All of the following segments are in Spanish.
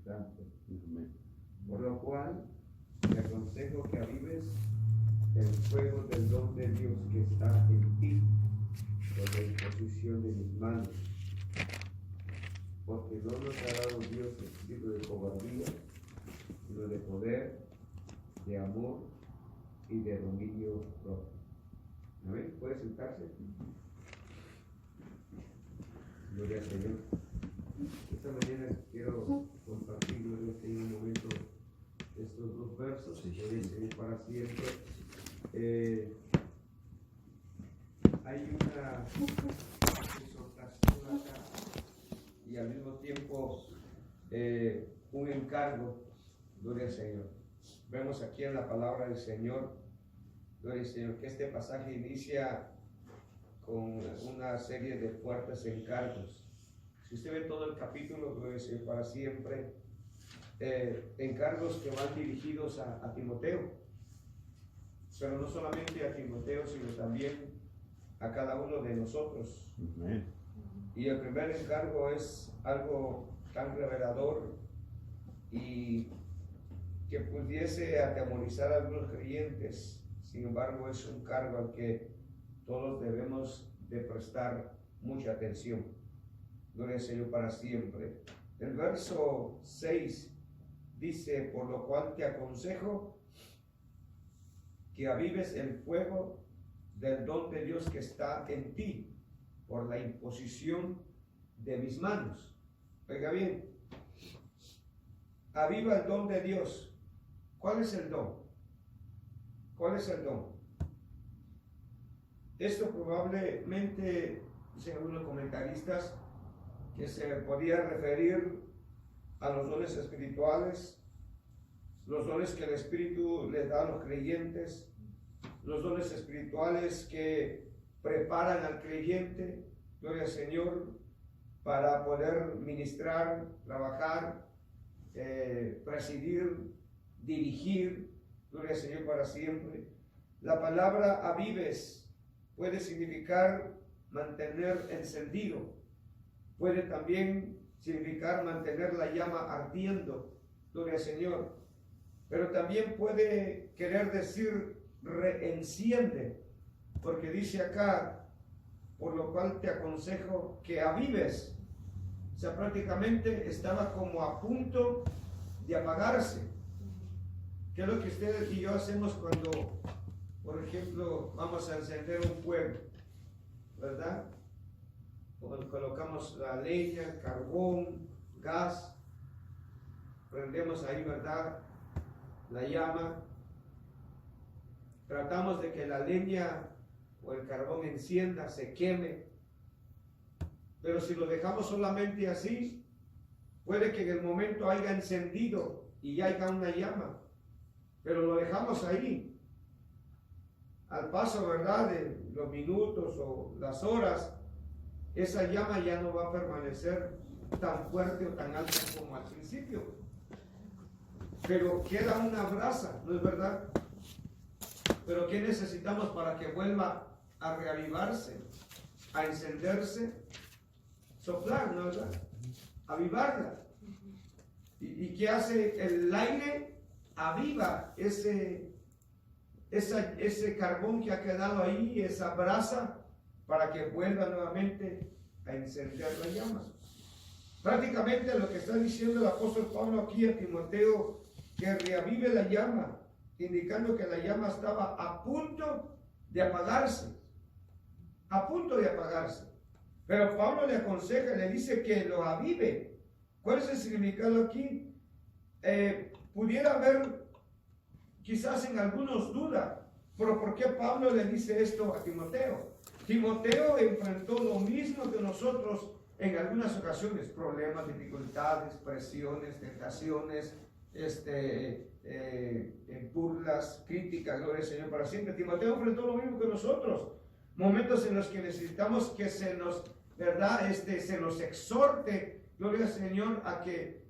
instante. Por lo cual, te aconsejo que avives el fuego del don de Dios que está en ti, por la imposición de mis manos. Porque no nos ha dado Dios espíritu de cobardía, sino de poder, de amor y de dominio propio. ¿Amén? ¿Puede sentarse? Gloria al Señor. Esta mañana quiero compartir, gloria al Señor, un momento estos dos versos, gloria al Señor para siempre. Hay una exhortación acá y al mismo tiempo un encargo, gloria al Señor. Vemos aquí en la palabra del Señor, gloria al Señor, que este pasaje inicia con una serie de fuertes encargos. Si usted ve todo el capítulo, gloria al Señor para siempre, encargos que van dirigidos a Timoteo, pero no solamente a Timoteo, sino también a cada uno de nosotros. Amén. Y el primer encargo es algo tan revelador y que pudiese atemorizar a algunos creyentes. Sin embargo, es un cargo al que todos debemos de prestar mucha atención. Gloria al Señor para siempre. El verso 6 dice: por lo cual te aconsejo que avives el fuego del don de Dios que está en ti, por la imposición de mis manos. Oiga bien, aviva el don de Dios. ¿Cuál es el don? ¿Cuál es el don? Esto probablemente, dicen algunos comentaristas, que se podía referir a los dones espirituales, los dones que el Espíritu les da a los creyentes, los dones espirituales que preparan al creyente, gloria al Señor, para poder ministrar, trabajar, presidir, dirigir, gloria al Señor para siempre. La palabra avives puede significar mantener encendido, puede también significar mantener la llama ardiendo, gloria al Señor, pero también puede querer decir reenciende, porque dice acá, por lo cual te aconsejo que avives. O sea, prácticamente estaba como a punto de apagarse. ¿Qué es lo que ustedes y yo hacemos cuando, por ejemplo, vamos a encender un fuego? ¿Verdad? Cuando colocamos la leña, carbón, gas, prendemos ahí, ¿verdad?, la llama. Tratamos de que la leña o el carbón encienda, se queme. Pero si lo dejamos solamente así, puede que en el momento haya encendido y haya una llama. Pero lo dejamos ahí. Al paso, ¿verdad?, de los minutos o las horas, esa llama ya no va a permanecer tan fuerte o tan alta como al principio. Pero queda una brasa, ¿no es verdad? Pero ¿qué necesitamos para que vuelva a reavivarse, a encenderse? Soplar, ¿no es verdad? Avivarla. ¿Y qué hace el aire? Aviva ese carbón que ha quedado ahí, esa brasa, para que vuelva nuevamente a encender la llama. Prácticamente lo que está diciendo el apóstol Pablo aquí a Timoteo, que reavive la llama, indicando que la llama estaba a punto de apagarse, a punto de apagarse. Pero Pablo le aconseja, le dice que lo avive. ¿Cuál es el significado aquí? Pudiera haber quizás en algunos duda, pero ¿por qué Pablo le dice esto a Timoteo? Timoteo enfrentó lo mismo que nosotros en algunas ocasiones: problemas, dificultades, presiones, tentaciones, burlas, críticas, gloria al Señor para siempre. Timoteo enfrentó lo mismo que nosotros, momentos en los que necesitamos que se nos, ¿verdad?, se nos exhorte, gloria al Señor, a que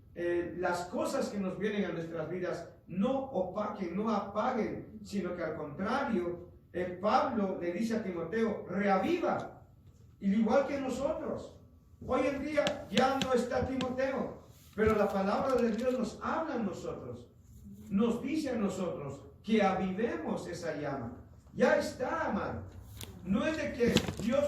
las cosas que nos vienen a nuestras vidas no opaquen, no apaguen, sino que al contrario, Pablo le dice a Timoteo: reaviva, y igual que nosotros. Hoy en día ya no está Timoteo, Pero la palabra de Dios nos habla a nosotros, nos dice a nosotros que avivemos esa llama. Ya está, amado. No es de que Dios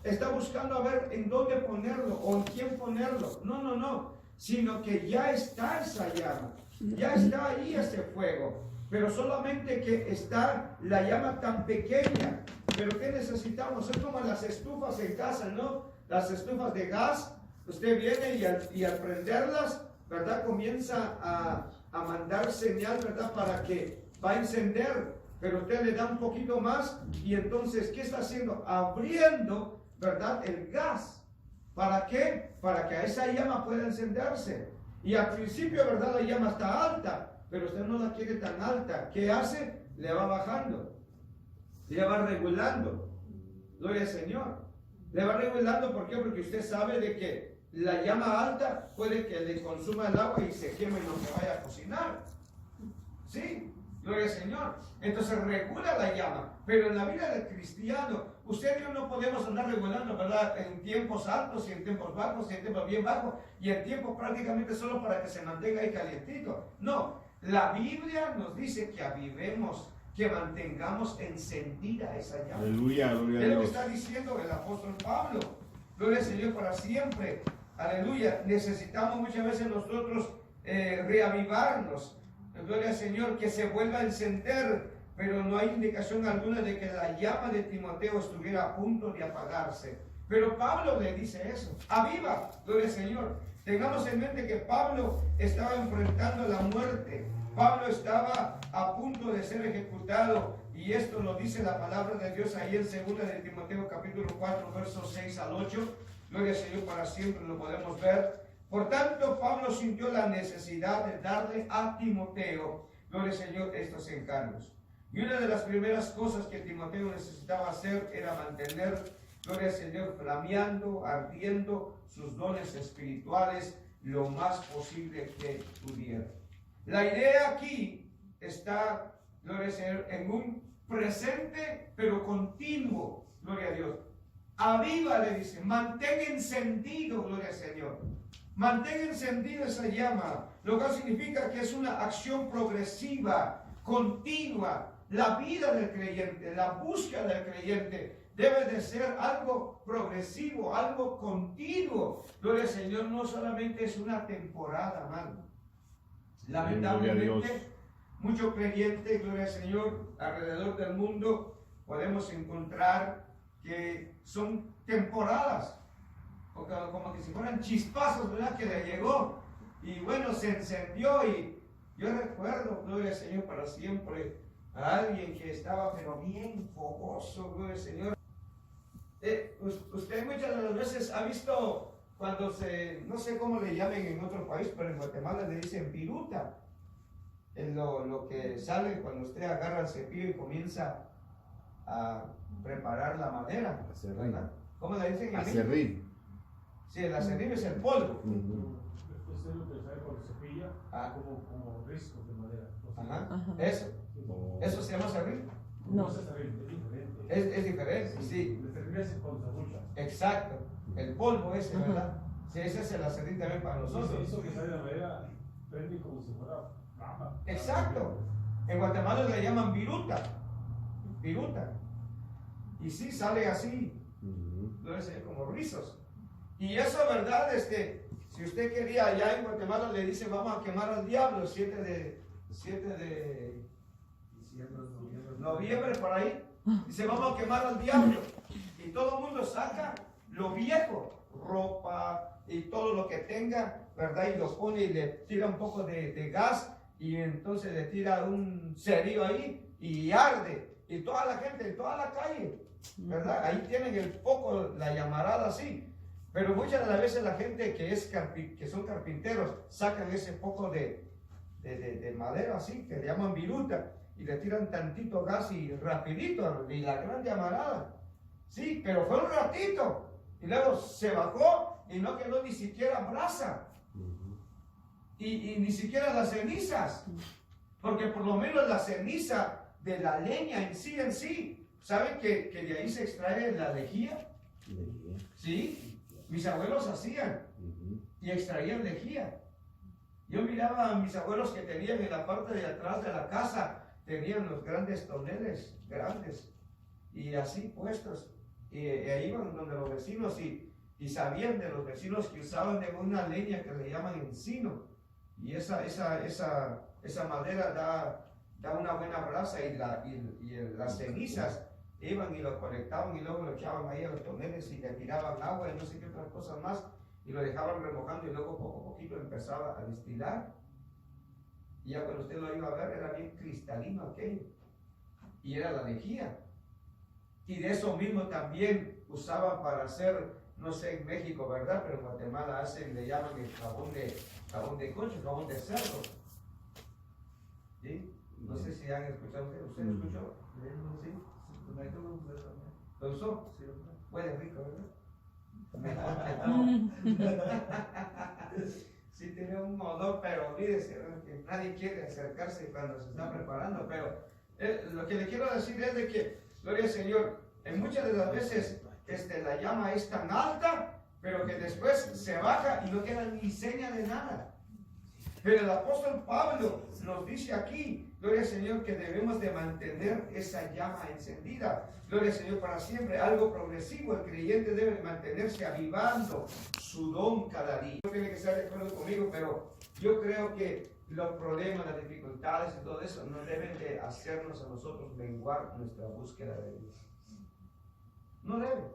está buscando a ver en dónde ponerlo o en quién ponerlo. No, no, no. Sino que ya está esa llama. Ya está ahí ese fuego. Pero solamente que está la llama tan pequeña. Pero ¿qué necesitamos? Es como las estufas en casa, ¿no? Las estufas de gas. Usted viene y al prenderlas, ¿verdad? Comienza a mandar señal, ¿verdad? Para que va a encender. Pero usted le da un poquito más y entonces, ¿qué está haciendo? Abriendo, ¿verdad? El gas. ¿Para qué? Para que esa llama pueda encenderse. Y al principio, ¿verdad? La llama está alta, pero usted no la quiere tan alta. ¿Qué hace? Le va bajando. Le va regulando. Gloria al Señor. Le va regulando, ¿por qué? Porque usted sabe de que la llama alta puede que le consuma el agua y se queme y no se vaya a cocinar. ¿Sí? Gloria al Señor. Entonces regula la llama. Pero en la vida del cristiano, usted y yo no podemos andar regulando, ¿verdad? En tiempos altos y en tiempos bajos y en tiempos bien bajos y en tiempos prácticamente solo para que se mantenga ahí calientito. No, la Biblia nos dice que avivemos, que mantengamos encendida esa llama. Aleluya, gloria a Dios. Es lo que está diciendo el apóstol Pablo. Gloria al Señor para siempre. Aleluya. Necesitamos muchas veces nosotros reavivarnos. Gloria al Señor, que se vuelva a encender, pero no hay indicación alguna de que la llama de Timoteo estuviera a punto de apagarse. Pero Pablo le dice eso, aviva, gloria al Señor. Tengamos en mente que Pablo estaba enfrentando la muerte. Pablo estaba a punto de ser ejecutado, y esto lo dice la palabra de Dios ahí en 2 de Timoteo capítulo 4, versos 6 al 8. Gloria al Señor para siempre, lo podemos ver. Por tanto, Pablo sintió la necesidad de darle a Timoteo, gloria al Señor, estos encargos. Y una de las primeras cosas que Timoteo necesitaba hacer era mantener, gloria al Señor, flameando, ardiendo sus dones espirituales lo más posible que pudiera. La idea aquí está, gloria al Señor, en un presente pero continuo, gloria a Dios. Aviva, le dice, mantén encendido, gloria al Señor. Mantén encendida esa llama, lo que significa que es una acción progresiva, continua. La vida del creyente, la búsqueda del creyente debe de ser algo progresivo, algo continuo. Gloria al Señor, no solamente es una temporada, hermano. Lamentablemente, muchos creyentes, gloria al Señor, alrededor del mundo podemos encontrar que son temporadas. Como que si fueran chispazos, ¿verdad? Que le llegó y bueno, se encendió. Y yo recuerdo, gloria al Señor para siempre, a alguien que estaba pero bien fogoso, gloria al Señor. Usted muchas de las veces ha visto cuando no sé cómo le llamen en otro país, pero en Guatemala le dicen viruta. Es lo que sale cuando usted agarra el cepillo y comienza a preparar la madera. ¿Verdad? ¿Cómo le dicen? Acerrín. Sí, el acerrín es el polvo. Eso es lo que sale cuando se cepilla, como riscos de madera. Ajá. Eso se llama acerrín. No es acerrín, es diferente. Es diferente, sí. El acerrín es cuando se abucha. Exacto. El polvo ese, ¿verdad? Sí, ese es el acerrín también para nosotros. Eso que sale de la madera prende como si fuera rama. Exacto. En Guatemala le llaman viruta. Viruta. Y sí, sale así. Debe ser como rizos. Y eso, ¿verdad? Si usted quería, allá en Guatemala le dice, vamos a quemar al diablo, 7 de noviembre, por ahí. Dice, vamos a quemar al diablo. Y todo el mundo saca lo viejo, ropa y todo lo que tenga, ¿verdad? Y lo pone y le tira un poco de gas y entonces le tira un cerillo ahí y arde. Y toda la gente, toda la calle, ¿verdad? Ahí tienen el foco, la llamarada así. Pero muchas de las veces la gente que son carpinteros sacan ese poco de madera así, que le llaman viruta, y le tiran tantito gas y rapidito, y la gran llamarada. Sí, pero fue un ratito, y luego se bajó y no quedó ni siquiera brasa, y ni siquiera las cenizas, porque por lo menos la ceniza de la leña en sí, ¿saben que de ahí se extrae la lejía? Sí. Mis abuelos hacían. y extraían lejía. Yo miraba a mis abuelos que tenían en la parte de atrás de la casa, tenían los grandes toneles, grandes, y así puestos, y ahí iban donde los vecinos y sabían de los vecinos que usaban de una leña que le llaman encino, y esa madera da una buena brasa, y las cenizas iban y lo conectaban y luego lo echaban ahí a los toneles y le tiraban agua y no sé qué otras cosas más, y lo dejaban remojando y luego poco a poquito empezaba a destilar. Y ya cuando usted lo iba a ver era bien cristalino aquello, y era la lejía. Y de eso mismo también usaban para hacer, no sé en México, ¿verdad? Pero en Guatemala le llaman el jabón de concho, jabón de cerdo. ¿Sí? No sé si han escuchado ustedes. ¿Usted lo escuchó? ¿Sí? ¿Lo usó? Sí. Huele rico, ¿verdad? Sí tiene un olor, pero olvídese, que nadie quiere acercarse cuando se está preparando. Pero lo que le quiero decir es de que, gloria al Señor, en muchas de las veces la llama es tan alta, pero que después se baja y no queda ni seña de nada. Pero el apóstol Pablo nos dice aquí, gloria al Señor, que debemos de mantener esa llama encendida. Gloria al Señor para siempre, algo progresivo. El creyente debe mantenerse avivando su don cada día. No tiene que estar de acuerdo conmigo, pero yo creo que los problemas, las dificultades y todo eso no deben de hacernos a nosotros menguar nuestra búsqueda de Dios. No deben.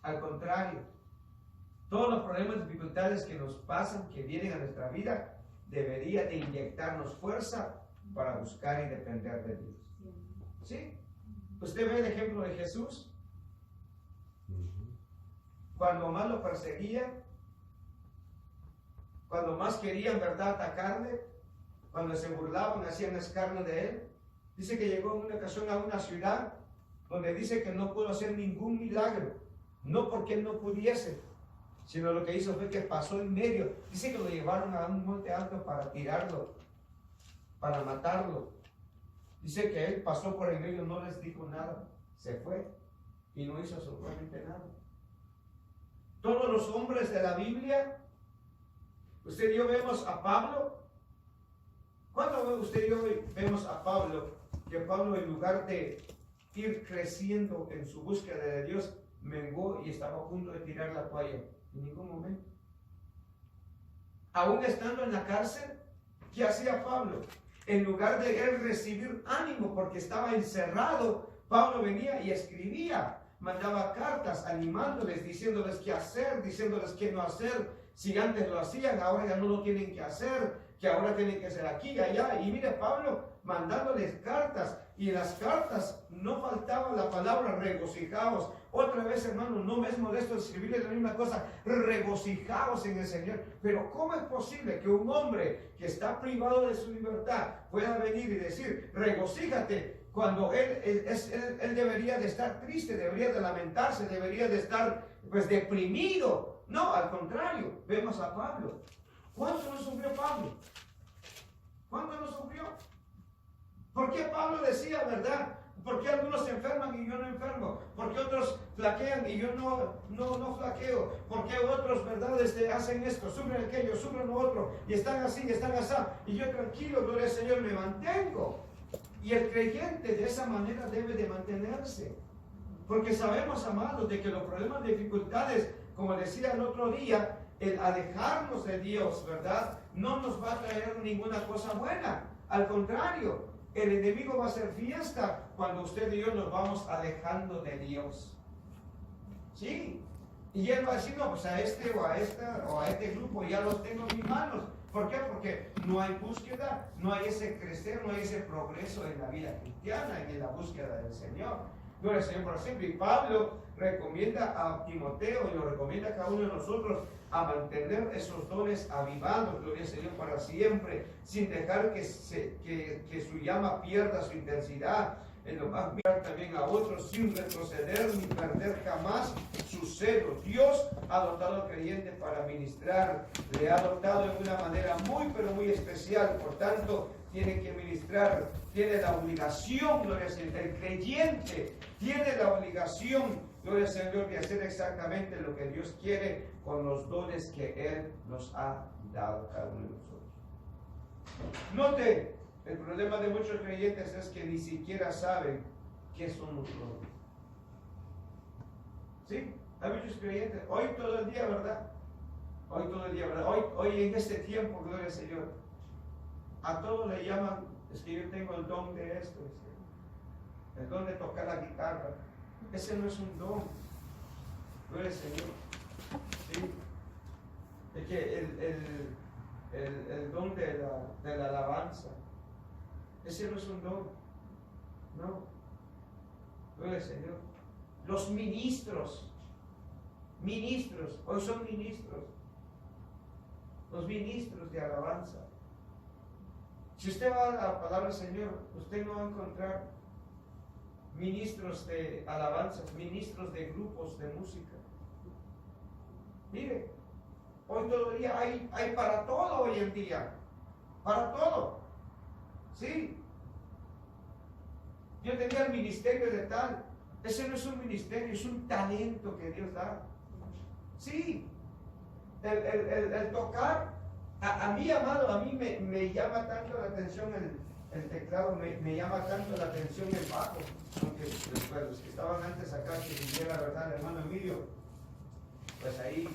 Al contrario, todos los problemas y dificultades que nos pasan, que vienen a nuestra vida, debería de inyectarnos fuerza para buscar y depender de Dios. ¿Sí? Usted ve el ejemplo de Jesús. Cuando más lo perseguían, cuando más querían, ¿verdad?, atacarle, cuando se burlaban, hacían escarnio de él. Dice que llegó en una ocasión a una ciudad donde dice que no pudo hacer ningún milagro, no porque él no pudiese, sino lo que hizo fue que pasó en medio. Dice que lo llevaron a un monte alto para tirarlo, para matarlo. Dice que él pasó por el medio, no les dijo nada, se fue y no hizo absolutamente nada. Todos los hombres de la Biblia, usted y yo vemos a Pablo. ¿Cuándo usted y yo vemos a Pablo? Que Pablo, en lugar de ir creciendo en su búsqueda de Dios, menguó y estaba a punto de tirar la toalla. En ningún momento. Aún estando en la cárcel, ¿qué hacía Pablo? En lugar de él recibir ánimo porque estaba encerrado, Pablo venía y escribía, mandaba cartas animándoles, diciéndoles qué hacer, diciéndoles qué no hacer. Si antes lo hacían, ahora ya no lo tienen que hacer, que ahora tienen que hacer aquí y allá. Y mire, Pablo mandándoles cartas, y en las cartas no faltaba la palabra regocijaos. Otra vez, hermano, no me es molesto escribirles la misma cosa, regocijaos en el Señor. Pero ¿cómo es posible que un hombre que está privado de su libertad pueda venir y decir, regocíjate, cuando él debería de estar triste, debería de lamentarse, debería de estar pues deprimido? No, al contrario, vemos a Pablo. ¿Cuánto no sufrió Pablo? ¿Cuánto no sufrió? ¿Por qué Pablo decía, verdad? ¿Por qué algunos se enferman y yo no enfermo? ¿Por qué otros flaquean y yo no flaqueo? ¿Por qué otros, verdad, hacen esto, sufren aquello, sufren lo otro, y están así, están así? Y yo tranquilo, gloria al Señor, me mantengo. Y el creyente de esa manera debe de mantenerse. Porque sabemos, amados, de que los problemas de dificultades, como decía el otro día, el alejarnos de Dios, ¿verdad?, no nos va a traer ninguna cosa buena. Al contrario, el enemigo va a hacer fiesta cuando usted y yo nos vamos alejando de Dios. ¿Sí? Y él va a decir, no, pues a este o a esta o a este grupo ya los tengo en mis manos. ¿Por qué? Porque no hay búsqueda, no hay ese crecer, no hay ese progreso en la vida cristiana, en la búsqueda del Señor. Gloria al Señor por siempre. Y Pablo recomienda a Timoteo y lo recomienda a cada uno de nosotros a mantener esos dones avivados, gloria al Señor, para siempre, sin dejar que su llama pierda su intensidad. En lo más mirar también a otros sin retroceder ni perder jamás su celo. Dios ha dotado al creyente para ministrar, le ha dotado de una manera muy pero muy especial, por tanto tiene que ministrar, tiene la obligación, gloria al Señor, el creyente tiene la obligación, gloria al Señor, de hacer exactamente lo que Dios quiere con los dones que Él nos ha dado cada uno de nosotros. Note, el problema de muchos creyentes es que ni siquiera saben qué son los dones. ¿Sí? Hay muchos creyentes, hoy todo el día, ¿verdad? Hoy todo el día, ¿verdad? Hoy en este tiempo, gloria al Señor, a todos le llaman, es que yo tengo el don de esto, el don de tocar la guitarra. Ese no es un don, gloria al Señor. ¿Sí? Es que el don de la alabanza, ese no es un don, no, gloria al Señor. Los ministros, hoy son ministros, los ministros de alabanza. Si usted va a la palabra del Señor, usted no va a encontrar ministros de alabanzas, ministros de grupos de música. Mire, hoy todo el día hay para todo hoy en día, para todo. Sí. Yo tenía el ministerio de tal. Ese no es un ministerio, es un talento que Dios da. Sí. El tocar, a mí, amado, a mí me llama tanto la atención el teclado, me llama tanto la atención el bajo. Aunque pues, los que estaban antes acá, que viviera, ¿verdad, hermano Emilio? Pues ahí,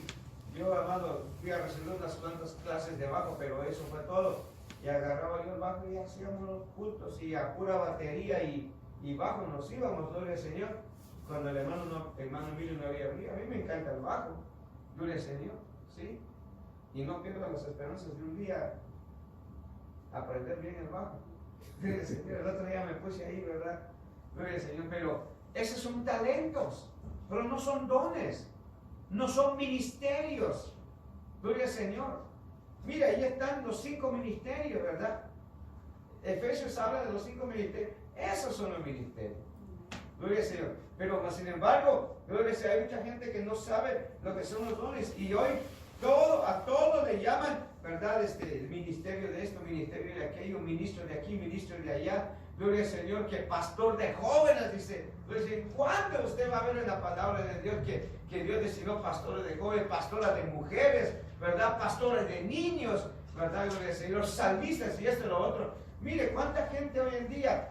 yo, amado, fui a recibir unas cuantas clases de bajo, pero eso fue todo. Y agarraba yo el bajo y hacíamos los cultos, y a pura batería y bajo nos íbamos, gloria al Señor. Cuando el hermano Emilio no había venido, a mí me encanta el bajo, gloria al Señor, ¿sí? Y no pierdo las esperanzas de un día aprender bien el bajo. Gloria al Señor, el otro día me puse ahí, ¿verdad? Gloria al Señor, pero esos son talentos, pero no son dones, no son ministerios, gloria al Señor. Mira, ahí están los 5 ministerios, ¿verdad? Efesios habla de los 5 ministerios. Esos son los ministerios. Gloria al Señor. Pero, sin embargo, gloria al Señor, hay mucha gente que no sabe lo que son los dones. Y hoy a todos le llaman, ¿verdad? El ministerio de esto, ministerio de aquello, ministro de aquí, ministro de allá. Gloria al Señor, que pastor de jóvenes, dice. ¿Cuándo usted va a ver en la palabra de Dios que Dios designó pastores de jóvenes, pastoras de mujeres, ¿verdad? Pastores de niños, ¿verdad? Gloria al Señor, salmistas y esto y lo otro. Mire, cuánta gente hoy en día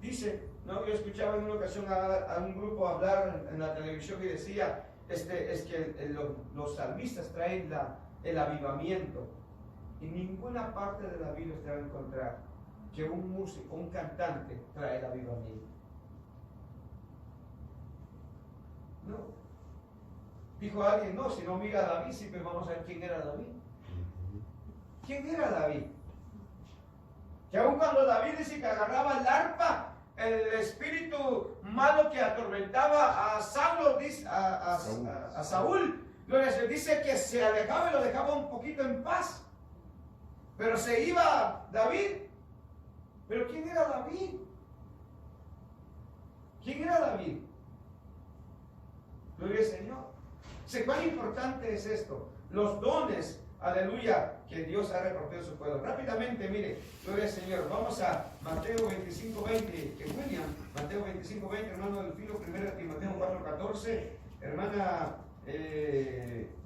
dice, no, yo escuchaba en una ocasión a un grupo hablar en la televisión y decía, es que los salmistas traen el avivamiento. Y ninguna parte de la Biblia usted va a encontrar que un músico, un cantante trae el avivamiento. No. Dijo alguien, no, si no mira a David, siempre vamos a ver quién era David. ¿Quién era David? Que aun cuando David dice que agarraba el arpa, el espíritu malo que atormentaba a Saulo, a Saúl, dice que se alejaba y lo dejaba un poquito en paz. Pero se iba David. ¿Pero quién era David? ¿Quién era David? Gloria al Señor. ¿Cuán importante es esto? Los dones, aleluya, que Dios ha repartido a su pueblo. Rápidamente, mire, gloria al Señor. Vamos a Mateo 25:20, que William, Mateo 25:20, hermano del filo, 1 Timoteo 4:14, hermana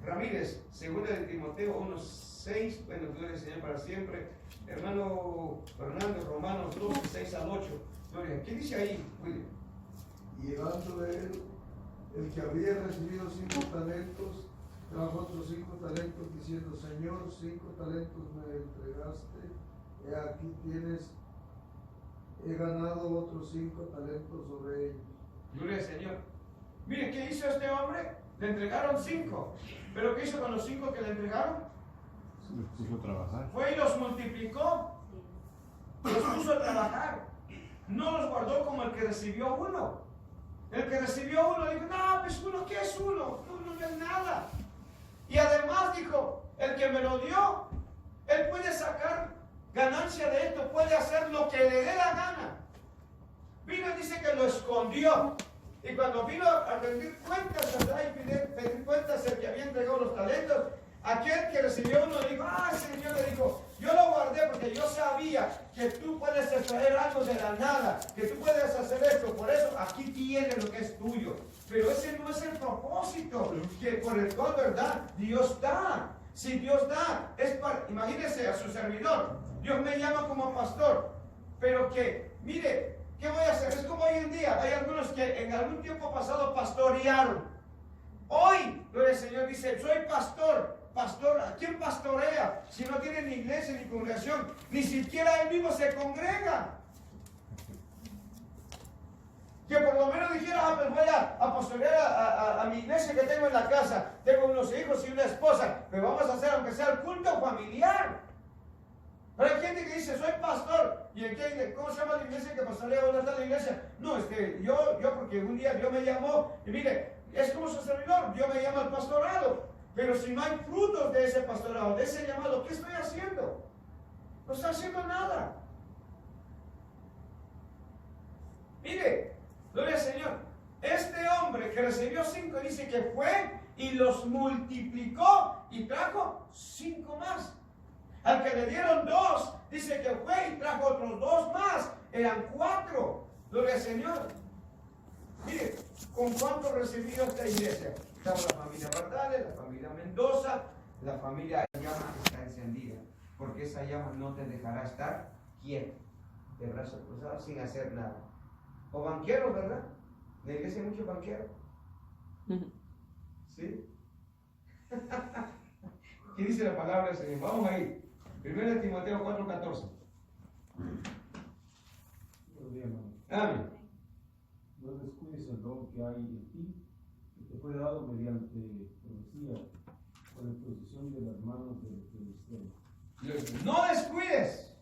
Ramírez, 2 de Timoteo 1:6, bueno, gloria al Señor para siempre. Hermano Fernando, Romanos 12:6-8. Gloria. ¿Qué dice ahí, William? Y llegando él, el que había recibido 5 talentos, trajo otros 5 talentos, diciendo, Señor, 5 talentos me entregaste, he aquí tienes, he ganado otros 5 talentos sobre ellos. Gloria al Señor. Mire, ¿qué hizo este hombre? Le entregaron 5. ¿Pero qué hizo con los 5 que le entregaron? Los puso a trabajar. Fue y los multiplicó. Los puso a trabajar. No los guardó como el que recibió 1. El que recibió 1 dijo, no, pues 1, ¿qué es 1? No es nada. Y además dijo, el que me lo dio, él puede sacar ganancia de esto, puede hacer lo que le dé la gana. Vino y dice que lo escondió. Y cuando vino a rendir cuentas, ¿verdad? Y pedir cuentas el que había entregado los talentos, aquel que recibió 1 dijo, Señor, le dijo, yo lo guardé porque yo sabía que tú puedes extraer algo de la nada, que tú puedes hacer esto, por eso aquí tienes lo que es tuyo. Pero ese no es el propósito propósito que por el cual, ¿verdad? Dios da. Si Dios da, es para, imagínese a su servidor, Dios me llama como pastor, pero que, mire, ¿qué voy a hacer? Es como hoy en día, hay algunos que en algún tiempo pasado pastorearon. Hoy, gloria al Señor, dice, soy pastor. Pastor, ¿a quién pastorea? Si no tiene ni iglesia ni congregación, ni siquiera él mismo se congrega. Que por lo menos dijera, pues voy a pastorear a mi iglesia que tengo en la casa. Tengo unos hijos y una esposa, pero vamos a hacer aunque sea el culto familiar. Pero hay gente que dice, soy pastor. ¿Y en qué, cómo se llama la iglesia que pastorea? ¿Dónde está la iglesia? No, yo porque un día Dios me llamó, y mire, es como su servidor, Dios me llama al pastorado. Pero si no hay frutos de ese pastorado, de ese llamado, ¿qué estoy haciendo? No estoy haciendo nada. Mire, gloria al Señor. Este hombre que recibió 5 dice que fue y los multiplicó y trajo 5 más. Al que le dieron 2, dice que fue y trajo otros 2 más. Eran 4. Gloria al Señor. Mire, ¿con cuánto recibió esta iglesia? Estaba la familia Bartales, la familia Mendoza, la familia llama que está encendida. Porque esa llama no te dejará estar quieto, de brazos cruzados, sin hacer nada. O banqueros, ¿verdad? En la iglesia hay muchos banqueros. ¿Sí? ¿Qué dice la palabra del Señor? Vamos a ir. 1 Timoteo 4:14. Amén. No descuides el don que hay en ti, que te fue dado mediante profecía, por la intercesión de las manos de Cristo. No descuides.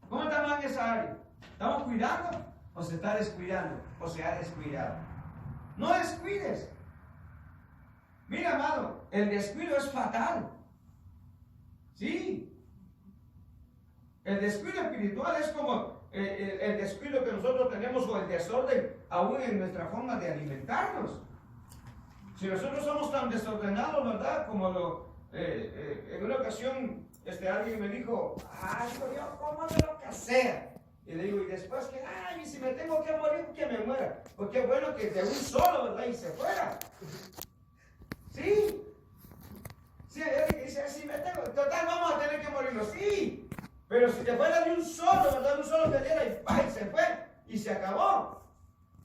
¿Cómo estamos en esa área? ¿Estamos cuidando o se está descuidando o se ha descuidado? No descuides. Mira, amado, el descuido es fatal. Sí. El descuido espiritual es como el descuido que nosotros tenemos o el desorden aún en nuestra forma de alimentarnos. Si nosotros somos tan desordenados, ¿verdad? Como en una ocasión alguien me dijo, yo como de lo que sea. Y le digo, y después que, y si me tengo que morir, que me muera. Porque es bueno que de un solo, ¿verdad? Y se fuera. Sí. Sí, hay alguien que dice, si me tengo, total, vamos a tener que morirnos. Sí. Pero si te fuera de un solo, ¿verdad? Un solo te diera y se fue. Y se acabó.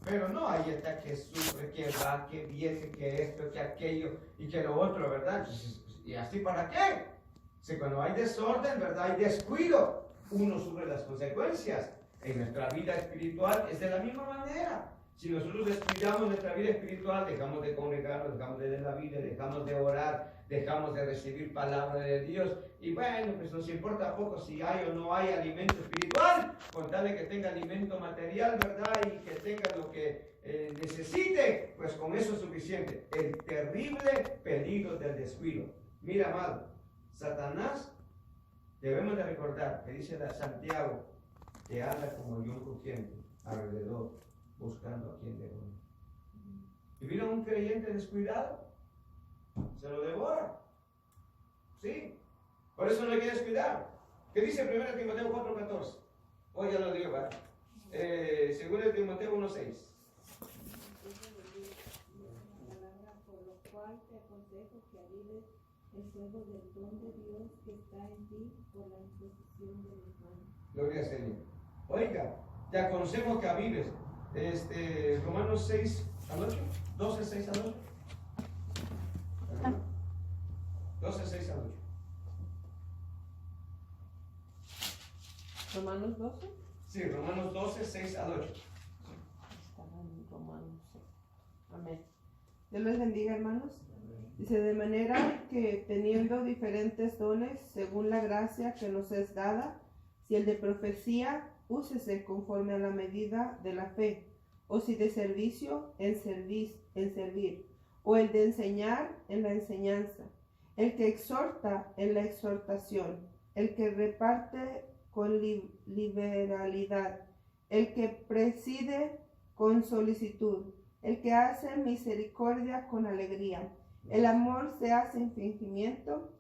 Pero no, ahí está que sufre, que va, que viene, que esto, que aquello y que lo otro, ¿verdad? ¿Y así para qué? Si cuando hay desorden, ¿verdad? Hay descuido, uno sufre las consecuencias. En nuestra vida espiritual es de la misma manera. Si nosotros descuidamos nuestra vida espiritual, dejamos de congregarnos, dejamos de leer la Biblia, dejamos de orar, dejamos de recibir palabra de Dios. Y bueno, pues nos importa poco si hay o no hay alimento espiritual, con tal de que tenga alimento material, ¿verdad? Y que tenga lo que necesite, pues con eso es suficiente. El terrible peligro del descuido. Mira, amado, Satanás, debemos de recordar que dice Santiago, que anda como león rugiente alrededor, buscando a quien devorar. Y vino un creyente descuidado, se lo devora. Sí, por eso no hay que descuidar. ¿Qué dice 1 Timoteo 4:14? Hoy ya lo digo, ¿verdad? 2 Timoteo 1:6. Por lo cual te aconsejo que avives el fuego del don de Dios que está en ti por la imposición de mis manos. Gloria al Señor. Oiga, te aconsejo que avives. Romanos 6 al 8, 12, 6 al 8. 12, 6 al 8. ¿Romanos 12? Sí, Romanos 12, 6 al 8. Estaba en Romanos 6. Amén. Dios les bendiga, hermanos. Dice, de manera que teniendo diferentes dones según la gracia que nos es dada, si el de profecía, úsese conforme a la medida de la fe, o si de servicio, en servir, o el de enseñar, en la enseñanza, el que exhorta, en la exhortación, el que reparte con liberalidad, el que preside con solicitud, el que hace misericordia con alegría. El amor se hace sin fingimiento,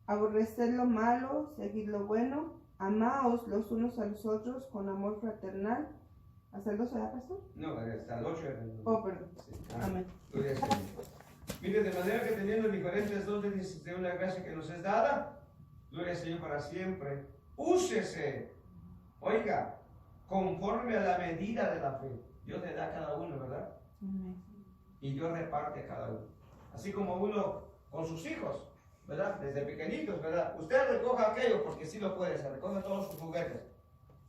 aborrecer lo malo, seguir lo bueno, amaos los unos a los otros con amor fraternal, ¿Hasta el 12, ¿verdad, pastor? No, hasta el 8. Oh, perdón. Sí. Amén. Gloria al Señor. Mire, de manera que teniendo diferentes dones según la gracia que nos es dada, gloria al Señor para siempre, úsese, oiga, conforme a la medida de la fe. Dios le da a cada uno, ¿verdad? Amén. Y Dios reparte a cada uno. Así como uno con sus hijos, ¿verdad? Desde pequeñitos, ¿verdad? Usted recoja aquello porque sí lo puede, se recoge todos sus juguetes.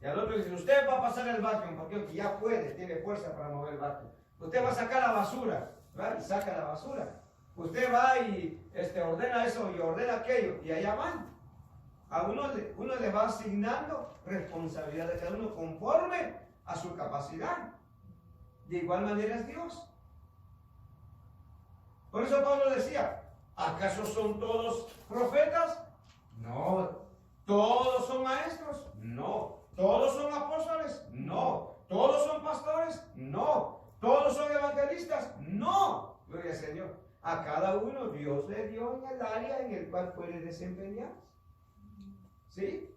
Y al otro dice, usted va a pasar el vacuum porque ya puede, tiene fuerza para mover el vacuum. Usted va a sacar la basura, ¿verdad? Y saca la basura. Usted va y ordena eso y ordena aquello y allá van. A uno le va asignando responsabilidad de cada uno conforme a su capacidad. De igual manera es Dios. Por eso Pablo decía, ¿acaso son todos profetas? No. ¿Todos son maestros? No. ¿Todos son apóstoles? No. ¿Todos son pastores? No. ¿Todos son evangelistas? No. Gloria al Señor. A cada uno Dios le dio en el área en el cual puede desempeñarse. ¿Sí?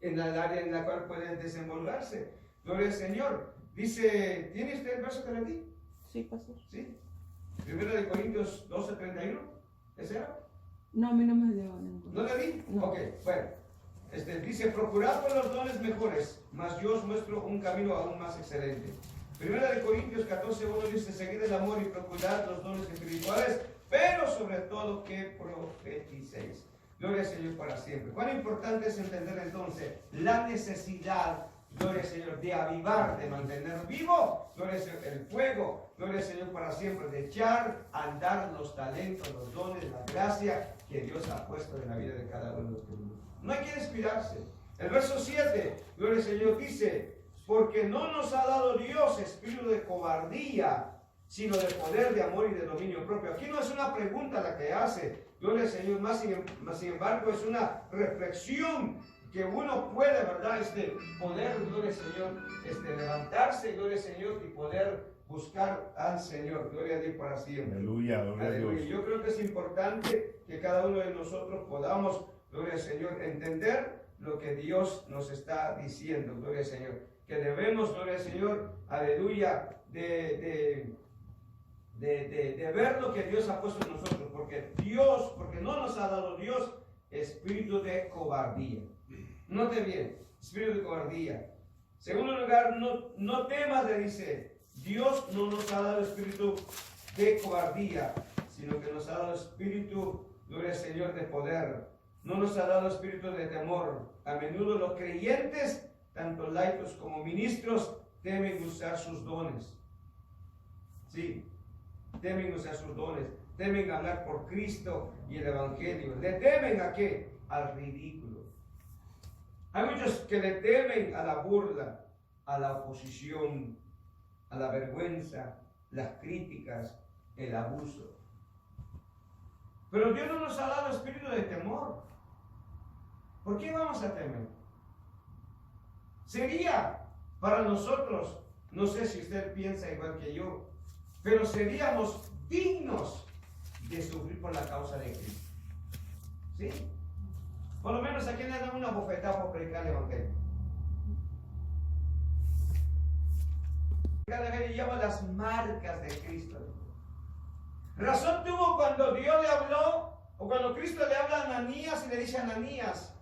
En el área en la cual puede desenvolverse. Gloria al Señor. Dice, ¿tiene usted el verso que le di? Sí, pastor. ¿Sí? 1 Corintios 12:31. ¿Ese era? No, a mí no me dio ninguno. ¿No le di? No. Ok, bueno. Dice, procurad por los dones mejores, mas yo os muestro un camino aún más excelente. 1 Corintios 14:1 dice, seguid el amor y procurad los dones espirituales, pero sobre todo que profeticéis. Gloria al Señor para siempre. Cuán importante es entender entonces la necesidad, gloria al Señor, de avivar, de mantener vivo, gloria al Señor, el fuego, gloria al Señor para siempre, de echar a andar los talentos, los dones, la gracia que Dios ha puesto en la vida de cada uno de los que vivimos. No hay que descuidarse. El verso 7, gloria al Señor, dice, porque no nos ha dado Dios espíritu de cobardía, sino de poder, de amor y de dominio propio. Aquí no es una pregunta la que hace, gloria al Señor, más sin embargo es una reflexión que uno puede, ¿verdad? Poder, gloria al Señor, levantarse, gloria al Señor, y poder buscar al Señor. Gloria a Dios para siempre. Aleluya, gloria a Dios. Yo creo que es importante que cada uno de nosotros podamos, gloria al Señor, entender lo que Dios nos está diciendo, gloria al Señor. Que debemos, gloria al Señor, aleluya, de ver lo que Dios ha puesto en nosotros, porque no nos ha dado Dios espíritu de cobardía. Note bien, espíritu de cobardía. Segundo lugar, no temas, le dice, Dios no nos ha dado espíritu de cobardía, sino que nos ha dado espíritu, gloria al Señor, de poder. No nos ha dado espíritu de temor. A menudo los creyentes, tanto laicos como ministros, temen usar sus dones. Sí, temen usar sus dones. Temen hablar por Cristo y el Evangelio. ¿Le temen a qué? Al ridículo. Hay muchos que le temen a la burla, a la oposición, a la vergüenza, las críticas, el abuso. Pero Dios no nos ha dado espíritu de temor. ¿Por qué vamos a temer? Sería para nosotros, no sé si usted piensa igual que yo, pero seríamos dignos de sufrir por la causa de Cristo. ¿Sí? Por lo menos a quien le dan una bofetada por predicar el Evangelio. Cada vez lleva las marcas de Cristo. Razón tuvo cuando Dios le habló, o cuando Cristo le habla a Ananías y le dice a Ananías,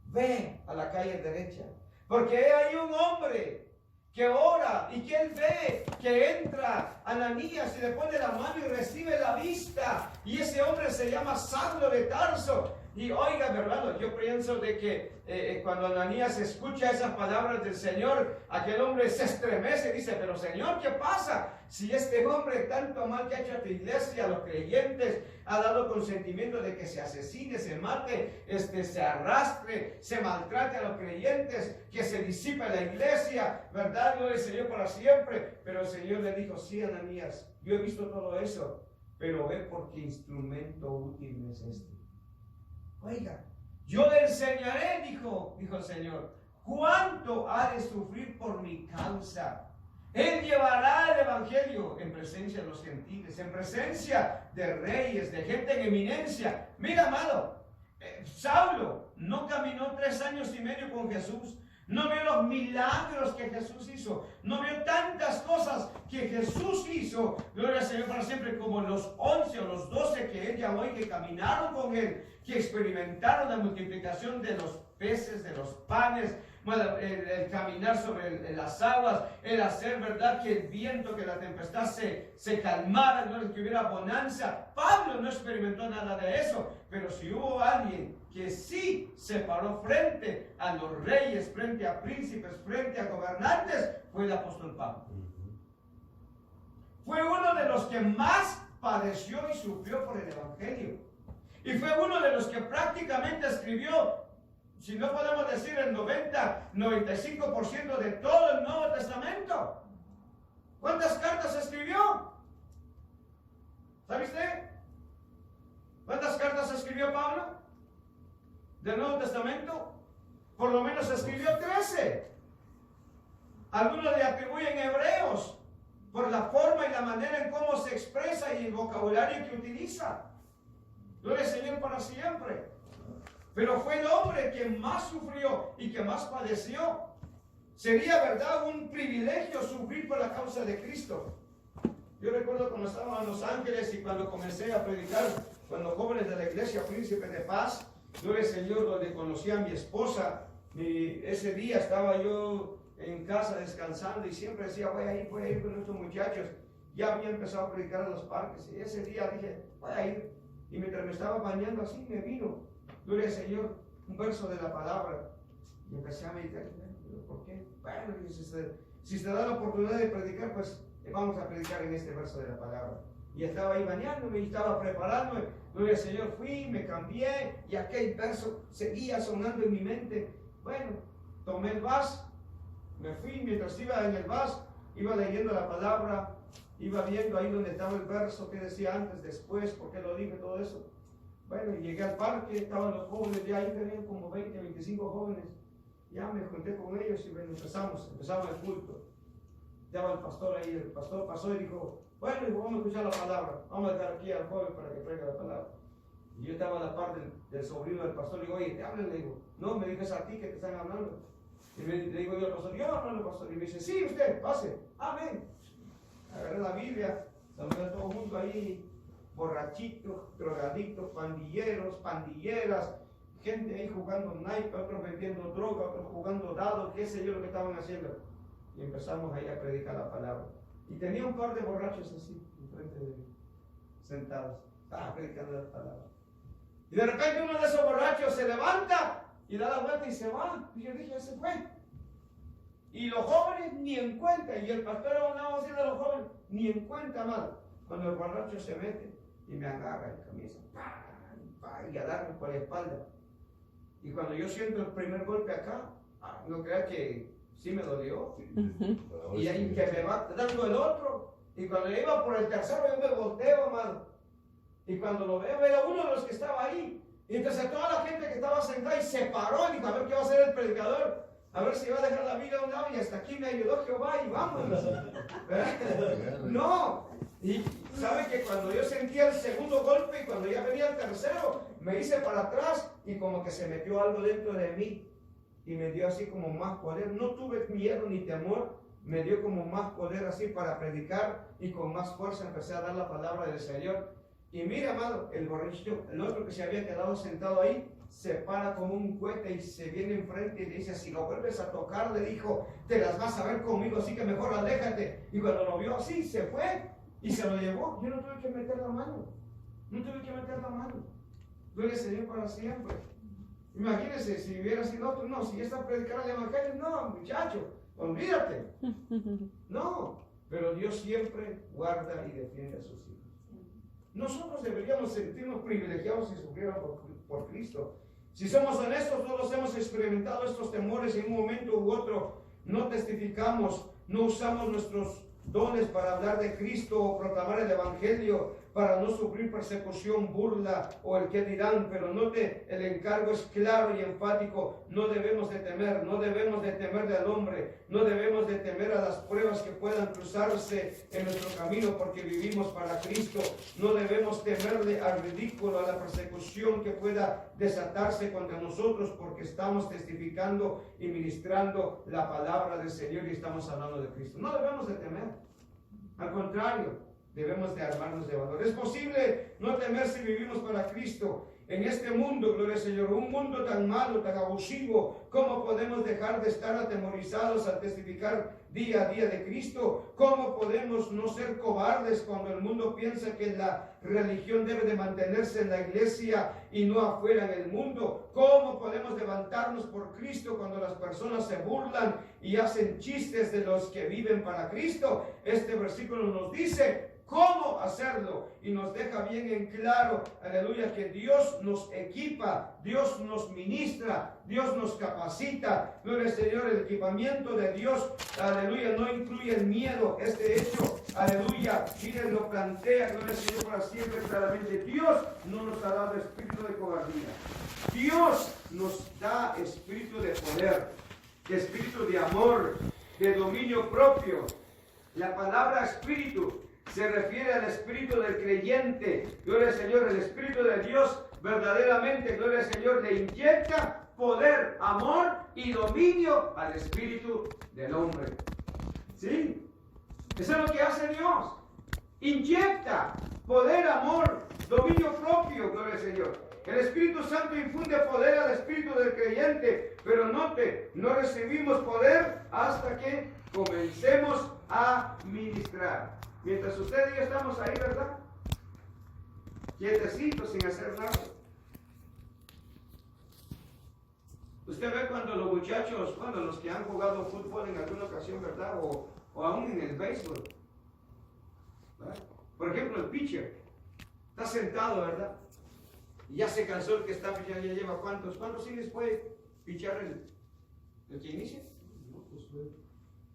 ve a la calle derecha, porque hay un hombre que ora y que él ve que entra Ananías y le pone la mano y recibe la vista, y ese hombre se llama Saulo de Tarso. Y oiga, mi hermano, yo pienso de que cuando Ananías escucha esas palabras del Señor, aquel hombre se estremece y dice, pero Señor, ¿qué pasa? Si este hombre tanto mal que ha hecho a tu iglesia, a los creyentes, ha dado consentimiento de que se asesine, se mate, se arrastre, se maltrate a los creyentes, que se disipe la iglesia, ¿verdad? Gloria al Señor para siempre. Pero el Señor le dijo, sí, Ananías, yo he visto todo eso, pero ve por qué instrumento útil es este. Oiga, yo le enseñaré, dijo el Señor, cuánto ha de sufrir por mi causa. Él llevará el Evangelio en presencia de los gentiles, en presencia de reyes, de gente en eminencia. Mira, amado, Saulo no caminó 3 años y medio con Jesús, no vio los milagros que Jesús hizo, no vio tantas cosas que Jesús hizo, gloria al Señor para siempre, como los 11 o los 12 que él llamó y que caminaron con él, que experimentaron la multiplicación de los peces, de los panes, el caminar sobre las aguas, el hacer, ¿verdad?, que el viento, que la tempestad se calmara, ¿no?, que hubiera bonanza. Pablo no experimentó nada de eso, pero si hubo alguien que sí se paró frente a los reyes, frente a príncipes, frente a gobernantes, fue el apóstol Pablo. Fue uno de los que más padeció y sufrió por el evangelio. Y fue uno de los que prácticamente escribió, si no podemos decir el 95% de todo el Nuevo Testamento. ¿Cuántas cartas escribió? ¿Sabe usted? ¿Cuántas cartas escribió Pablo del Nuevo Testamento? Por lo menos escribió 13. Algunos le atribuyen Hebreos por la forma y la manera en cómo se expresa y el vocabulario que utiliza. Gloria al Señor para siempre. Pero fue el hombre que más sufrió y que más padeció. Sería, ¿verdad?, un privilegio sufrir por la causa de Cristo. Yo recuerdo cuando estaba en Los Ángeles y cuando comencé a predicar con los jóvenes de la iglesia Príncipe de Paz, gloria al Señor, donde conocí a mi esposa. Ese día estaba yo en casa descansando y siempre decía, voy a ir con estos muchachos. Ya había empezado a predicar en los parques y ese día dije, voy a ir. Y mientras me estaba bañando así, me vino, gloria al Señor, un verso de la palabra. Y empecé a meditar, ¿por qué? Bueno, si se da la oportunidad de predicar, pues vamos a predicar en este verso de la palabra. Y estaba ahí bañándome y estaba preparándome, gloria al Señor, fui, me cambié y aquel verso seguía sonando en mi mente. Bueno, tomé el vaso, me fui, mientras iba en el vaso, iba leyendo la palabra, iba viendo ahí donde estaba el verso, que decía antes, después, por qué lo dije, todo eso. Bueno, y llegué al parque, estaban los jóvenes, ya ahí tenían como 20, 25 jóvenes. Ya me junté con ellos y bueno, empezamos el culto. Estaba el pastor ahí, el pastor pasó y dijo, bueno, vamos a escuchar la palabra, vamos a dejar aquí al joven para que traiga la palabra. Y yo estaba a la parte del sobrino del pastor, le digo, oye, te hablan, le digo, no, me dices a ti que te están hablando. Y le digo yo al pastor, yo no, pastor. Y me dice, sí, usted, pase, amén. Agarré la Biblia, saludé todos juntos ahí, borrachitos, drogadictos, pandilleros, pandilleras, gente ahí jugando naipe, otros vendiendo droga, otros jugando dados, qué sé yo lo que estaban haciendo. Y empezamos ahí a predicar la palabra. Y tenía un par de borrachos así, enfrente de mí, sentados, estaba predicando la palabra. Y de repente uno de esos borrachos se levanta y da la vuelta y se va. Y yo dije, ya se fue. Y los jóvenes ni en cuenta, y el pastor andaba haciendo a los jóvenes, ni en cuenta más. Cuando el borracho se mete y me agarra en camisa, y a darme por la espalda. Y cuando yo siento el primer golpe acá, no creas que sí me dolió. Y ahí que me va dando el otro. Y cuando iba por el tercero, yo me volteo, amado. Y cuando lo veo, era uno de los que estaba ahí. Y entonces toda la gente que estaba sentada y se paró y dijo, a ver qué va a hacer el predicador. A ver si va a dejar la vida a un lado y hasta aquí me ayudó Jehová y vámonos. No. Y sabe que cuando yo sentía el segundo golpe y cuando ya venía el tercero, me hice para atrás y como que se metió algo dentro de mí y me dio así como más poder. No tuve miedo ni temor, me dio como más poder así para predicar y con más fuerza empecé a dar la palabra del Señor. Y mira, amado, el borrachito, el otro que se había quedado sentado ahí, se para como un cohete y se viene enfrente y le dice, si lo vuelves a tocar, le dijo, te las vas a ver conmigo, así que mejor aléjate. Y cuando lo vio así, se fue y se lo llevó. Yo no tuve que meter la mano, Gloria al Señor para siempre. Imagínense si hubiera sido otro, no, si ya está predicando el evangelio, no, muchacho, olvídate. No, pero Dios siempre guarda y defiende a sus hijos. Nosotros deberíamos sentirnos privilegiados si sufriéramos por Cristo. Si somos honestos, todos hemos experimentado estos temores en un momento u otro. No testificamos, no usamos nuestros dones para hablar de Cristo o proclamar el Evangelio, para no sufrir persecución, burla o el que dirán. Pero note, el encargo es claro y enfático. No debemos de temer, no debemos de temer al hombre, no debemos de temer a las pruebas que puedan cruzarse en nuestro camino, porque vivimos para Cristo. No debemos temerle al ridículo, a la persecución que pueda desatarse contra nosotros, porque estamos testificando y ministrando la palabra del Señor y estamos hablando de Cristo. No debemos de temer, al contrario, debemos de armarnos de valor. Es posible no temer si vivimos para Cristo. En este mundo, gloria al Señor, un mundo tan malo, tan abusivo, ¿cómo podemos dejar de estar atemorizados al testificar día a día de Cristo? ¿Cómo podemos no ser cobardes cuando el mundo piensa que la religión debe de mantenerse en la iglesia y no afuera en el mundo? ¿Cómo podemos levantarnos por Cristo cuando las personas se burlan y hacen chistes de los que viven para Cristo? Este versículo nos dice cómo hacerlo y nos deja bien en claro, aleluya, que Dios nos equipa, Dios nos ministra, Dios nos capacita. Gloria al Señor, el equipamiento de Dios, aleluya, no incluye el miedo. Este hecho, aleluya, miren, lo plantea, gloria al Señor, para siempre claramente. Dios no nos ha dado espíritu de cobardía, Dios nos da espíritu de poder, espíritu de amor, de dominio propio. La palabra espíritu se refiere al espíritu del creyente. Gloria al Señor, el espíritu de Dios verdaderamente, gloria al Señor, le inyecta poder, amor y dominio al espíritu del hombre. ¿Sí? Eso es lo que hace Dios. Inyecta poder, amor, dominio propio, gloria al Señor. El Espíritu Santo infunde poder al espíritu del creyente, pero note, no recibimos poder hasta que comencemos a ministrar. Mientras usted y yo estamos ahí, ¿verdad? Quietecitos, sin hacer nada. Usted ve cuando los muchachos, bueno, los que han jugado fútbol en alguna ocasión, ¿verdad? O aún en el béisbol, ¿verdad? Por ejemplo, el pitcher está sentado, ¿verdad? Y ya se cansó el que está pichando, ya lleva ¿cuántos innings puede pichar el que inicia? No, pues fue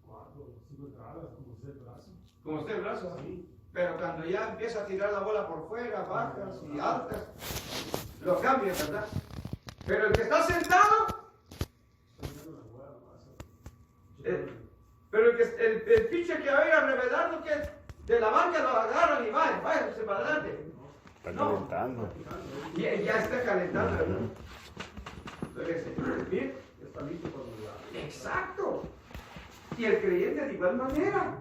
4 o 5 entradas, como usted brazo. Como usted el brazo, Sí. Pero cuando ya empieza a tirar la bola por fuera, bajas y altas, lo cambia, ¿verdad? Pero el que está sentado, pero el pitcher que va a ir a revelar, que de la banca lo agarran y vaya para adelante. Está calentando. Ya está calentando, ¿verdad? Entonces, bien, está listo para jugar. Exacto. Y el creyente de igual manera.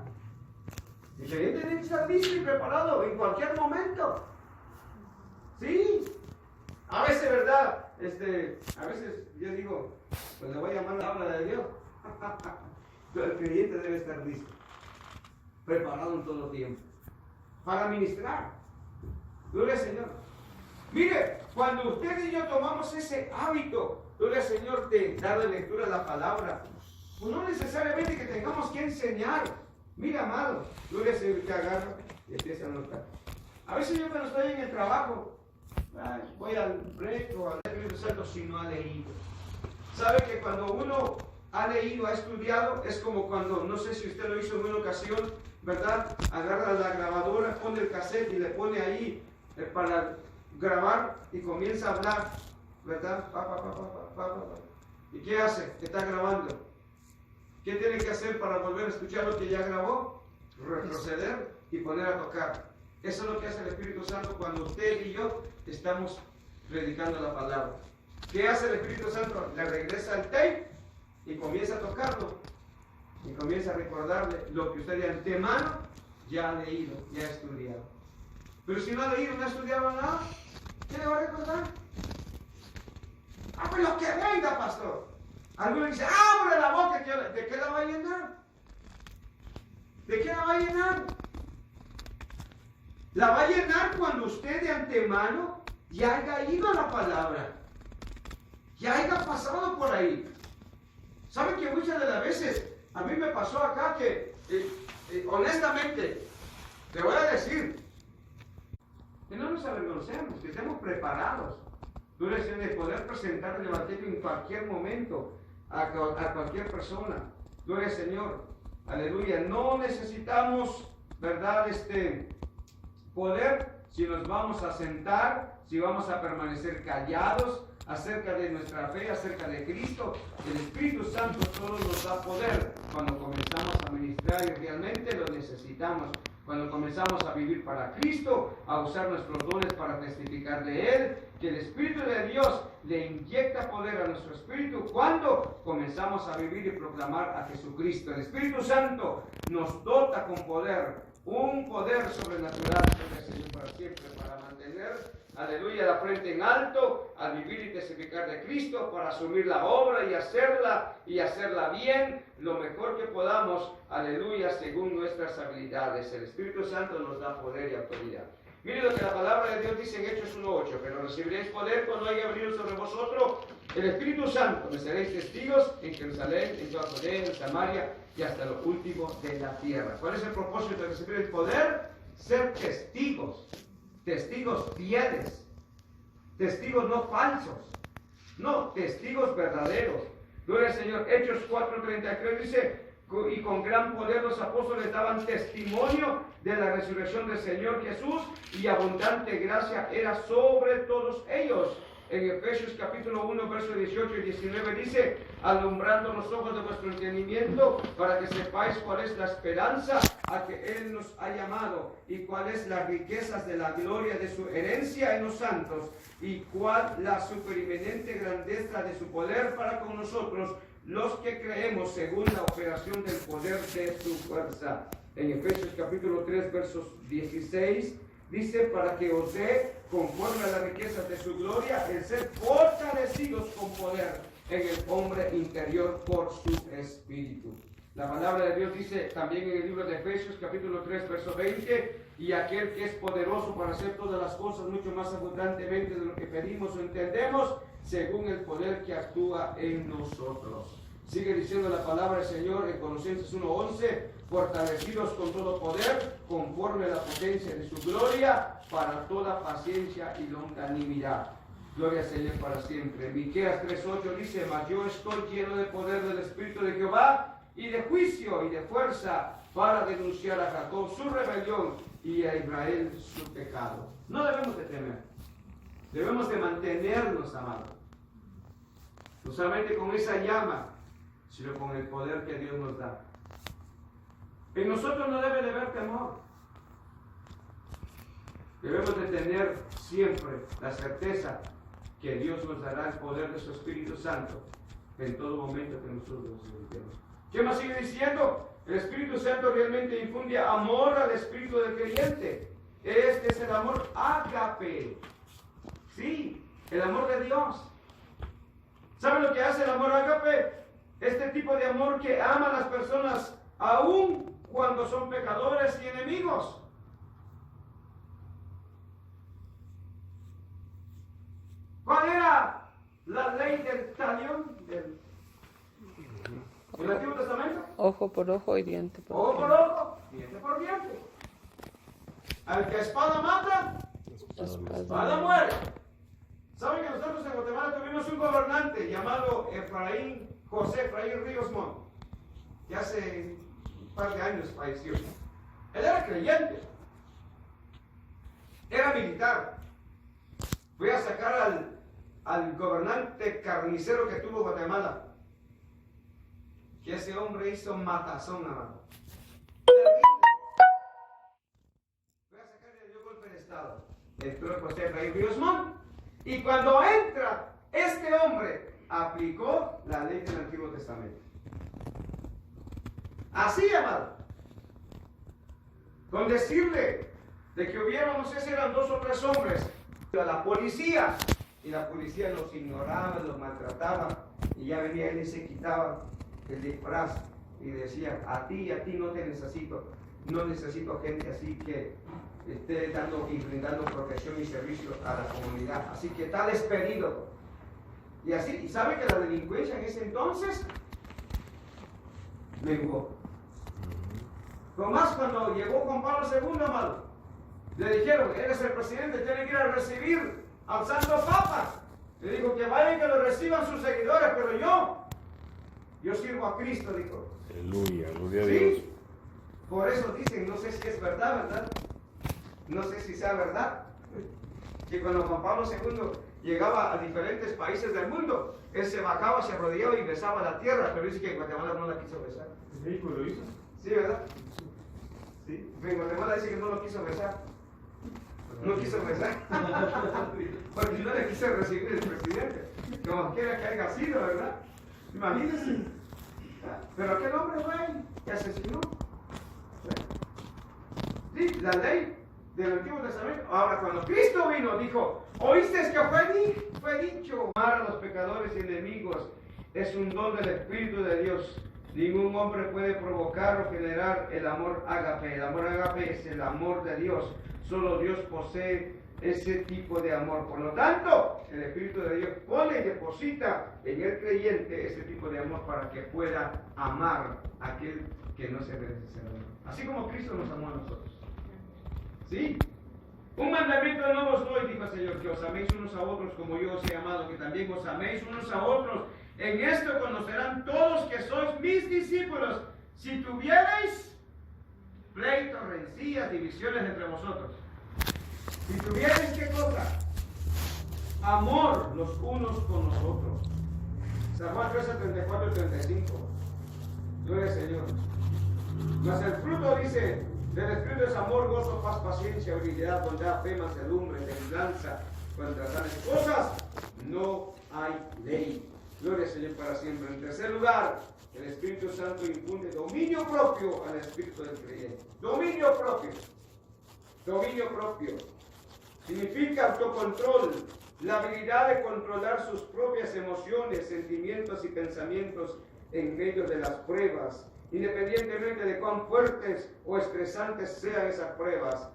El creyente tiene que estar listo y preparado en cualquier momento. Sí. A veces, ¿verdad? A veces yo digo, pues le voy a llamar la palabra de Dios. Pero el creyente debe estar listo, preparado en todo tiempo, para ministrar. Gloria al Señor. Mire, cuando usted y yo tomamos ese hábito, gloria al Señor, de darle lectura a la palabra, pues no necesariamente que tengamos que enseñar. Mira, amado, gloria al Señor, que agarra y empieza a anotar. A veces yo cuando estoy en el trabajo, voy al break o al Espíritu Santo si no ha leído. ¿Sabe que cuando uno ha leído, ha estudiado, es como cuando, no sé si usted lo hizo en una ocasión, ¿verdad? Agarra la grabadora, pone el cassette y le pone ahí para grabar y comienza a hablar, ¿verdad? ¿Y qué hace? Está grabando. ¿Qué tiene que hacer para volver a escuchar lo que ya grabó? Retroceder y poner a tocar. Eso es lo que hace el Espíritu Santo cuando usted y yo estamos predicando la palabra. ¿Qué hace el Espíritu Santo? Le regresa el tape y comienza a tocarlo. Y comienza a recordarle lo que usted de antemano ya ha leído, ya ha estudiado. Pero si no ha leído, no ha estudiado nada, ¿qué le va a recordar? Pues lo que venga, pastor. Algunos dicen, abre la boca, ¿de qué la va a llenar? ¿De qué la va a llenar? La va a llenar cuando usted de antemano ya haya ido a la palabra, ya haya pasado por ahí. ¿Saben que muchas de las veces a mí me pasó acá que, honestamente, le voy a decir, que no nos avergoncemos, que estemos preparados, de poder presentar el Evangelio en cualquier momento a cualquier persona. Gloria al Señor, aleluya. No necesitamos, ¿verdad? Poder si nos vamos a sentar, si vamos a permanecer callados acerca de nuestra fe, acerca de Cristo. El Espíritu Santo solo nos da poder cuando comenzamos a ministrar y realmente lo necesitamos. Cuando comenzamos a vivir para Cristo, a usar nuestros dones para testificar de Él, que el Espíritu de Dios le inyecta poder a nuestro espíritu cuando comenzamos a vivir y proclamar a Jesucristo. El Espíritu Santo nos dota con poder, un poder sobrenatural que es Señor para siempre, para mantener, aleluya, la frente en alto, al vivir y testificar de Cristo, para asumir la obra y hacerla bien, lo mejor que podamos, aleluya, según nuestras habilidades. El Espíritu Santo nos da poder y autoridad. Mire lo que la palabra de Dios dice en Hechos 1:8, pero recibiréis poder cuando haya venido sobre vosotros el Espíritu Santo, me seréis testigos en Jerusalén, en toda Judea, en Samaria y hasta lo último de la tierra. ¿Cuál es el propósito de recibir el poder? Ser testigos, testigos fieles, testigos no falsos, no, testigos verdaderos. Gloria al Señor. Hechos 4:33 dice, y con gran poder los apóstoles daban testimonio de la resurrección del Señor Jesús, y abundante gracia era sobre todos ellos. En Efesios capítulo 1, versos 18 y 19 dice, alumbrando los ojos de vuestro entendimiento, para que sepáis cuál es la esperanza a que Él nos ha llamado, y cuáles las riquezas de la gloria de su herencia en los santos, y cuál la supereminente grandeza de su poder para con nosotros, los que creemos según la operación del poder de su fuerza. En Efesios capítulo 3, versos 16, dice, para que os dé, conforme a las riquezas de su gloria, el ser fortalecidos con poder en el hombre interior por su espíritu. La palabra de Dios dice también en el libro de Efesios capítulo 3, verso 20, y aquel que es poderoso para hacer todas las cosas mucho más abundantemente de lo que pedimos o entendemos, según el poder que actúa en nosotros. Sigue diciendo la palabra del Señor en Colosenses 1:11, fortalecidos con todo poder, conforme a la potencia de su gloria, para toda paciencia y longanimidad. Gloria al Señor para siempre. Miqueas 3:8 dice, mas yo estoy lleno de poder del Espíritu de Jehová, y de juicio y de fuerza, para denunciar a Jacob su rebelión y a Israel su pecado. No debemos de temer, debemos de mantenernos, amados, no solamente con esa llama, sino con el poder que Dios nos da. En nosotros no debe de haber temor. Debemos de tener siempre la certeza que Dios nos dará el poder de su Espíritu Santo en todo momento que nosotros lo necesitemos. ¿Qué más sigue diciendo? El Espíritu Santo realmente infunde amor al espíritu del creyente. Este es el amor ágape. Sí, el amor de Dios. ¿Saben lo que hace el amor ágape? Este tipo de amor que ama a las personas aún cuando son pecadores y enemigos. ¿Cuál era la ley del talión del Antiguo Testamento? Ojo por ojo y diente por Ojo por ojo, diente por diente. Al que espada mata, espada muere. ¿Saben que nosotros en Guatemala tuvimos un gobernante llamado José Efraín Ríos Montt, que hace un par de años falleció? Él era creyente, era militar. Voy a sacar al gobernante carnicero que tuvo Guatemala, que ese hombre hizo matazón, amado. Voy a sacar el golpe de Estado. Entró José Efraín Ríos Montt, y cuando entra, este hombre aplicó la ley del Antiguo Testamento. Así, amado. Con decirle de que hubiera, no sé si eran 2 o 3 hombres, a la policía, y la policía los ignoraba, los maltrataba, y ya venía él y se quitaba el disfraz y decía, a ti no te necesito, no necesito gente así que esté dando y brindando protección y servicio a la comunidad, así que tal es pedido. Y así, y sabe que la delincuencia en ese entonces menguó. Tomás, cuando llegó Juan Pablo II, amado, le dijeron, eres el presidente, tiene que ir a recibir al Santo Papa. Le dijo que vayan, que lo reciban sus seguidores, pero yo sirvo a Cristo, dijo. Aleluya, gloria a Dios. Sí, por eso dicen, no sé si es verdad, no sé si sea verdad, que cuando Juan Pablo II llegaba a diferentes países del mundo, él se bajaba, se arrodillaba y besaba la tierra, pero dice que en Guatemala no la quiso besar. México lo hizo. ¿Sí, verdad? Sí. En Guatemala dice que no lo quiso besar. No quiso besar. Porque no le quiso recibir el presidente. Como quiera que haya sido, ¿verdad? Imagínense. Pero aquel hombre fue y asesinó. Sí, la ley del Antiguo Testamento. Ahora, cuando Cristo vino, dijo: ¿oíste que fue dicho? Amar a los pecadores y enemigos es un don del Espíritu de Dios. Ningún hombre puede provocar o generar el amor ágape. El amor ágape es el amor de Dios. Solo Dios posee ese tipo de amor. Por lo tanto, el Espíritu de Dios pone y deposita en el creyente ese tipo de amor para que pueda amar a aquel que no se merece ser amado. Así como Cristo nos amó a nosotros. ¿Sí? Un mandamiento nuevo os doy, dijo el Señor, que os améis unos a otros como yo os he amado, que también os améis unos a otros. En esto conocerán todos que sois mis discípulos, si tuvierais pleitos, rencillas, divisiones entre vosotros. Si tuvierais, ¿qué cosa? Amor los unos con los otros. San Juan 13, 34 y 35. Gloria al Señor. Mas el fruto, dice, del Espíritu es amor, gozo, paz, paciencia, habilidad, bondad, fe, mansedumbre, templanza. Contra tales cosas no hay ley. Gloria al Señor para siempre. En tercer lugar, el Espíritu Santo infunde dominio propio al Espíritu del creyente. Dominio propio. Dominio propio. Significa autocontrol, la habilidad de controlar sus propias emociones, sentimientos y pensamientos en medio de las pruebas, independientemente de cuán fuertes o estresantes sean esas pruebas.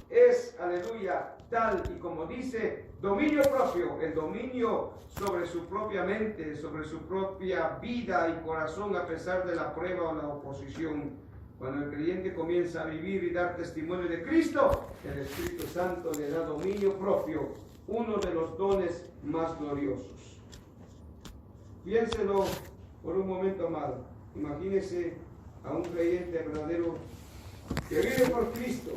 Es, aleluya, tal y como dice, dominio propio, el dominio sobre su propia mente, sobre su propia vida y corazón a pesar de la prueba o la oposición. Cuando el creyente comienza a vivir y dar testimonio de Cristo, el Espíritu Santo le da dominio propio, uno de los dones más gloriosos. Piénselo por un momento, amado. Imagínese a un creyente verdadero que vive por Cristo,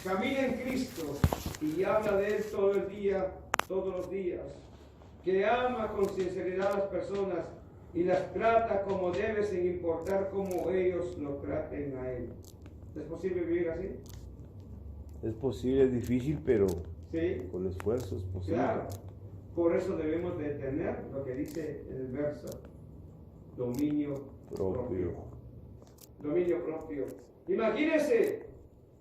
camina en Cristo y habla de Él todo el día, todos los días, que ama con sinceridad a las personas y las trata como debe sin importar cómo ellos lo traten a Él. ¿Es posible vivir así? Es posible, es difícil, pero Sí. con esfuerzo es posible. Claro. Por eso debemos de tener lo que dice el verso: dominio propio. Dominio propio. Imagínese,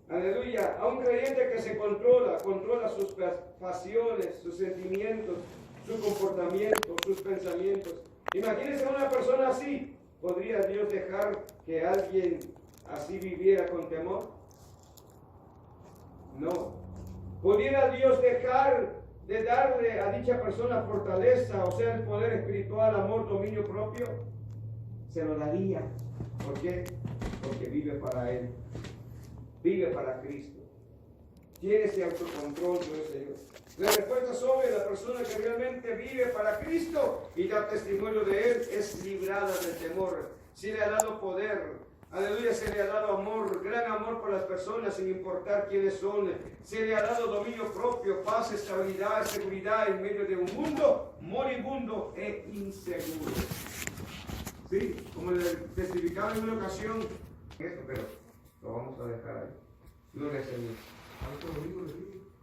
aleluya, a un creyente que se controla sus pasiones, sus sentimientos, su comportamiento, sus pensamientos. Imagínese a una persona así. ¿Podría Dios dejar que alguien así viviera con temor? No. ¿Pudiera Dios dejar de darle a dicha persona fortaleza, o sea, el poder espiritual, amor, dominio propio? Se lo daría. ¿Por qué? Porque vive para Él. Vive para Cristo. Tiene ese autocontrol, Señor. La respuesta sobre la persona que realmente vive para Cristo y da testimonio de Él es librada del temor. Se le ha dado poder. Aleluya, se le ha dado amor, gran amor por las personas sin importar quiénes son. Se le ha dado dominio propio, paz, estabilidad, seguridad en medio de un mundo moribundo e inseguro. Sí, como le testificaba en una ocasión, esto, pero lo vamos a dejar ahí. Gloria al Señor.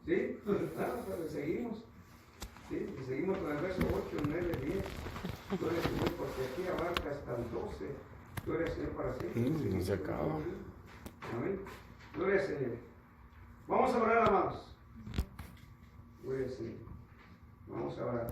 ¿Sí? Pues seguimos. Sí, y seguimos con el verso 8, 9, 10. Gloria al Señor, porque aquí abarca hasta el 12. Gloria al Señor para siempre. No se acaba. Amén. Gloria al Señor. Vamos a orar, amados. Gloria al Señor. Vamos a orar.